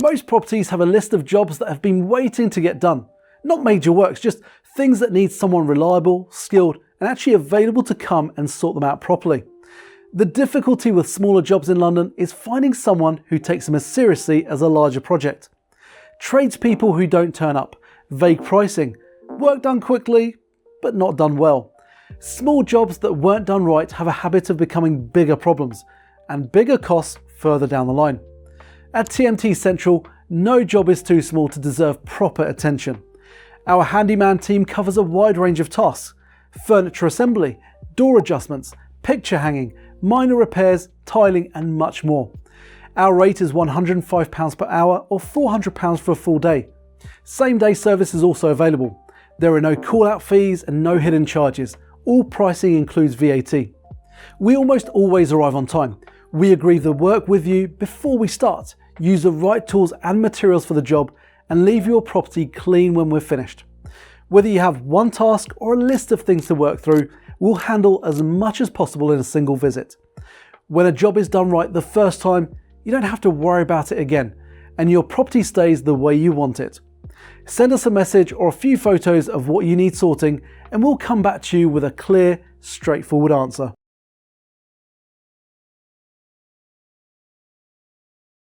Most properties have a list of jobs that have been waiting to get done. Not major works, just things that need someone reliable, skilled, and actually available to come and sort them out properly. The difficulty with smaller jobs in London is finding someone who takes them as seriously as a larger project. Tradespeople who don't turn up, vague pricing, work done quickly, but not done well. Small jobs that weren't done right have a habit of becoming bigger problems, and bigger costs further down the line. At TMT Central, no job is too small to deserve proper attention. Our handyman team covers a wide range of tasks: furniture assembly, door adjustments, picture hanging, minor repairs, tiling, and much more. Our rate is £105 per hour or £400 for a full day. Same day service is also available. There are no call-out fees and no hidden charges. All pricing includes VAT. We almost always arrive on time. We agree the work with you before we start, use the right tools and materials for the job, and leave your property clean when we're finished. Whether you have one task or a list of things to work through, we'll handle as much as possible in a single visit. When a job is done right the first time, you don't have to worry about it again, and your property stays the way you want it. Send us a message or a few photos of what you need sorting, and we'll come back to you with a clear, straightforward answer.